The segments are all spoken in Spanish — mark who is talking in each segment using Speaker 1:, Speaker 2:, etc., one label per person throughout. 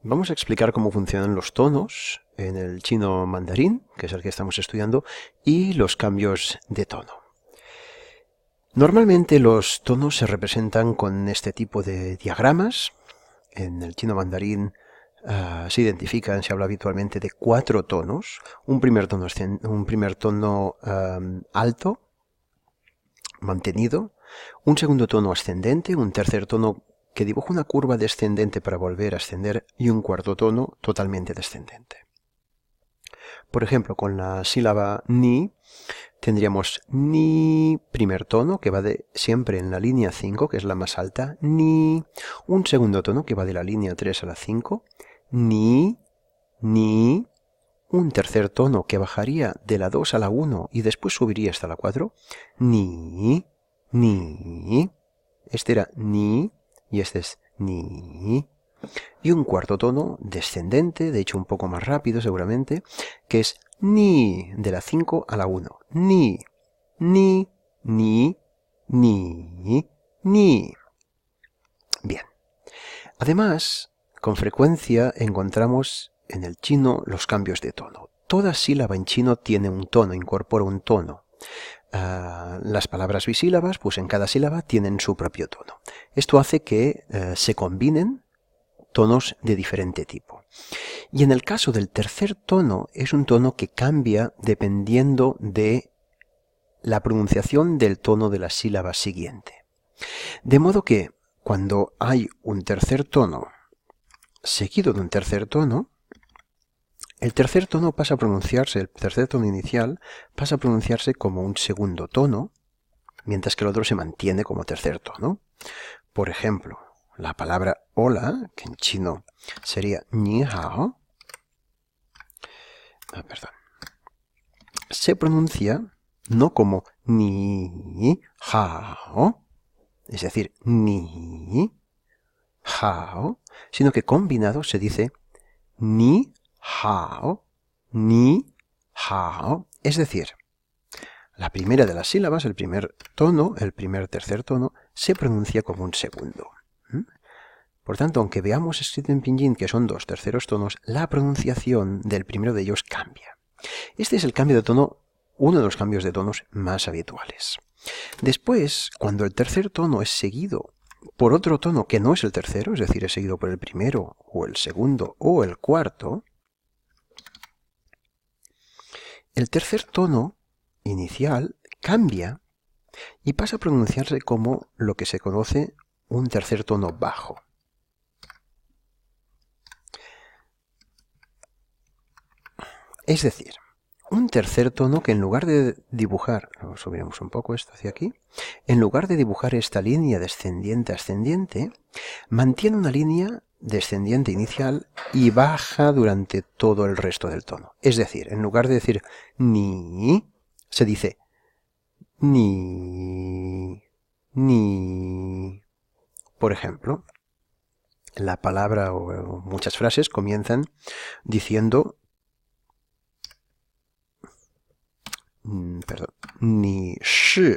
Speaker 1: Vamos a explicar cómo funcionan los tonos en el chino mandarín, que es el que estamos estudiando, y los cambios de tono. Normalmente los tonos se representan con este tipo de diagramas. En el chino mandarín se habla habitualmente de 4 tonos. Un primer tono alto, mantenido, un segundo tono ascendente, un tercer tono que dibuja una curva descendente para volver a ascender y un cuarto tono totalmente descendente. Por ejemplo, con la sílaba ni tendríamos ni primer tono que va siempre en la línea 5, que es la más alta, ni, un segundo tono que va de la línea 3 a la 5, ni, un tercer tono que bajaría de la 2 a la 1 y después subiría hasta la 4, ni, este era ni y este es ni. Y un cuarto tono descendente, de hecho un poco más rápido seguramente, que es ni, de la 5 a la 1. Ni. Bien. Además, con frecuencia encontramos en el chino los cambios de tono. Toda sílaba en chino tiene un tono, incorpora un tono. Las palabras bisílabas, pues en cada sílaba tienen su propio tono. Esto hace que se combinen tonos de diferente tipo. Y en el caso del tercer tono, es un tono que cambia dependiendo de la pronunciación del tono de la sílaba siguiente. De modo que cuando hay un tercer tono seguido de un tercer tono, el tercer tono pasa a pronunciarse, el tercer tono inicial pasa a pronunciarse como un segundo tono, mientras que el otro se mantiene como tercer tono. Por ejemplo, la palabra hola, que en chino sería ni hao, se pronuncia no como ni hao, es decir, ni hao, sino que combinado se dice ni hao, es decir, la primera de las sílabas, el primer tono, el tercer tono, se pronuncia como un segundo. Por tanto, aunque veamos escrito en pinyin que son 2 terceros tonos, la pronunciación del primero de ellos cambia. Este es el cambio de tono, uno de los cambios de tonos más habituales. Después, cuando el tercer tono es seguido por otro tono que no es el tercero, es decir, es seguido por el primero, o el segundo, o el cuarto, el tercer tono inicial cambia y pasa a pronunciarse como lo que se conoce un tercer tono bajo. Es decir, un tercer tono que en lugar de dibujar, subiremos un poco esto hacia aquí, en lugar de dibujar esta línea descendiente-ascendiente, mantiene una línea descendiente inicial y baja durante todo el resto del tono. Es decir, en lugar de decir ni, se dice ni. Por ejemplo, la palabra o muchas frases comienzan diciendo ni shi.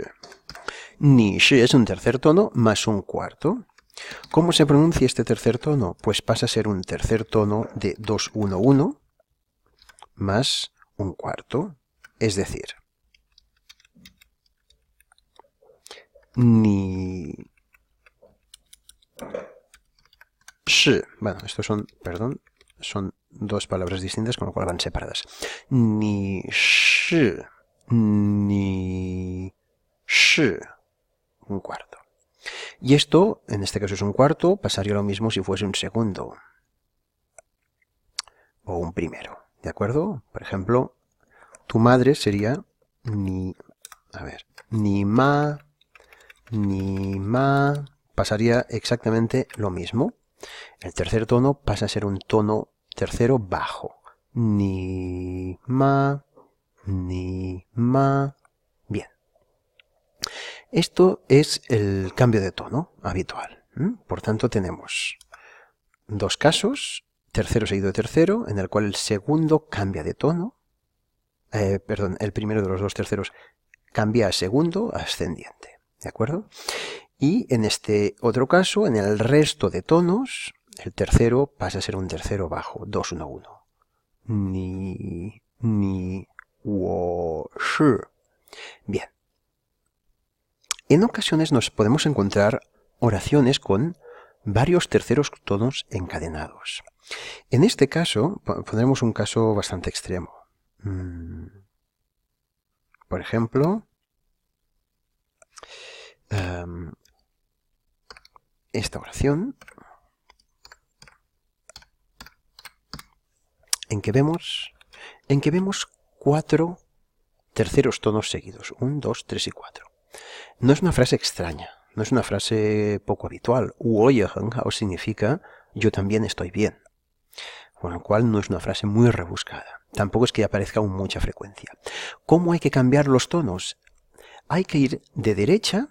Speaker 1: Ni shi es un tercer tono más un cuarto. ¿Cómo se pronuncia este tercer tono? Pues pasa a ser un tercer tono de 2-1-1 más un cuarto. Es decir, ni shi. Bueno, estos son, son dos palabras distintas, con lo cual van separadas. Ni shi. Ni shi. Un cuarto. Y esto, en este caso es un cuarto, pasaría lo mismo si fuese un segundo. O un primero. ¿De acuerdo? Por ejemplo, tu madre sería ni ma. Pasaría exactamente lo mismo. El tercer tono pasa a ser un tono tercero bajo. Ni ma. Bien. Esto es el cambio de tono habitual. Por tanto, tenemos dos casos, tercero seguido de tercero, en el cual el segundo cambia de tono. El primero de los dos terceros cambia a segundo, ascendiente. ¿De acuerdo? Y en este otro caso, en el resto de tonos, el tercero pasa a ser un tercero bajo, 2-1-1. Ni, wo, shi. Bien. En ocasiones nos podemos encontrar oraciones con varios terceros tonos encadenados. En este caso, pondremos un caso bastante extremo. Por ejemplo, esta oración en que vemos 4 terceros tonos seguidos. 1, 2, 3 y 4. No es una frase extraña, no es una frase poco habitual. Wo ye hen hao significa yo también estoy bien. Con lo cual no es una frase muy rebuscada. Tampoco es que aparezca con mucha frecuencia. ¿Cómo hay que cambiar los tonos? Hay que ir de derecha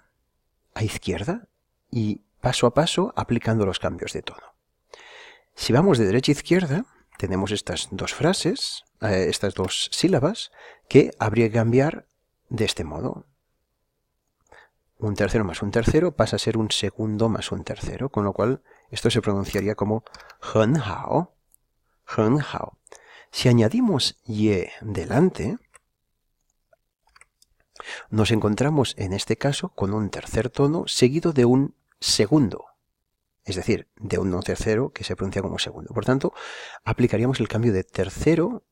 Speaker 1: a izquierda y paso a paso aplicando los cambios de tono. Si vamos de derecha a izquierda, tenemos estas dos frases, estas dos sílabas, que habría que cambiar de este modo. Un tercero más un tercero pasa a ser un segundo más un tercero, con lo cual esto se pronunciaría como hen hao, hen hao. Si añadimos ye delante, nos encontramos en este caso con un tercer tono seguido de un segundo, es decir, de un tercero que se pronuncia como segundo. Por tanto, aplicaríamos el cambio de tercero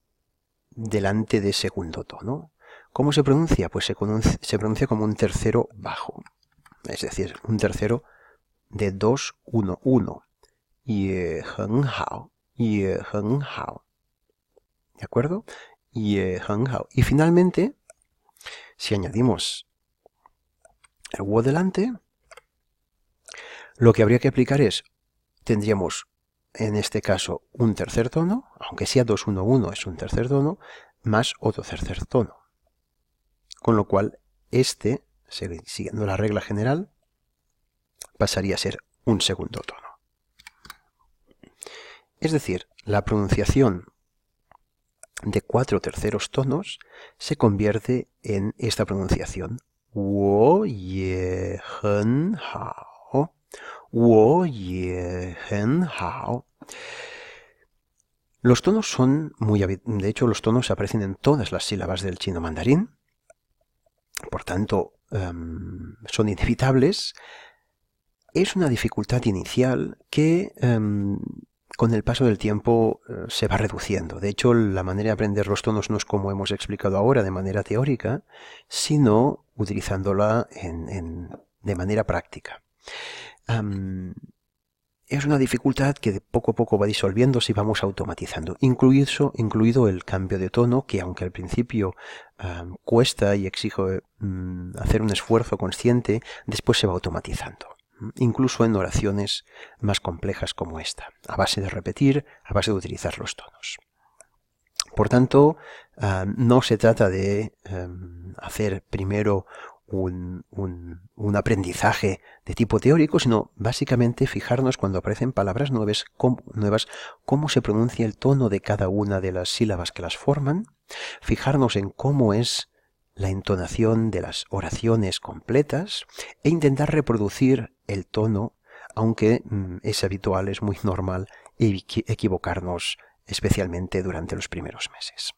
Speaker 1: delante de segundo tono. ¿Cómo se pronuncia? Pues se pronuncia como un tercero bajo, es decir, un tercero de 2-1-1. Ye hen hao, ye hen hao. ¿De acuerdo? Ye hen hao. Y finalmente, si añadimos el wo delante, lo que habría que aplicar es, tendríamos en este caso un tercer tono, aunque sea 2-1-1 es un tercer tono, más otro tercer tono. Con lo cual, siguiendo la regla general, pasaría a ser un segundo tono. Es decir, la pronunciación de 4 terceros tonos se convierte en esta pronunciación. Wo ye hen hao. Wo ye hen hao. Los tonos son de hecho, los tonos aparecen en todas las sílabas del chino mandarín. Por tanto, son inevitables. Es una dificultad inicial que con el paso del tiempo se va reduciendo. De hecho, la manera de aprender los tonos no es como hemos explicado ahora de manera teórica, sino utilizándola de manera práctica. Es una dificultad que de poco a poco va disolviéndose y vamos automatizando, incluido el cambio de tono, que aunque al principio cuesta y exige hacer un esfuerzo consciente, después se va automatizando. Incluso en oraciones más complejas como esta, a base de repetir, a base de utilizar los tonos. Por tanto, no se trata de hacer primero un aprendizaje de tipo teórico, sino básicamente fijarnos cuando aparecen palabras nuevas, cómo se pronuncia el tono de cada una de las sílabas que las forman, fijarnos en cómo es la entonación de las oraciones completas e intentar reproducir el tono, aunque es habitual, es muy normal equivocarnos, especialmente durante los primeros meses.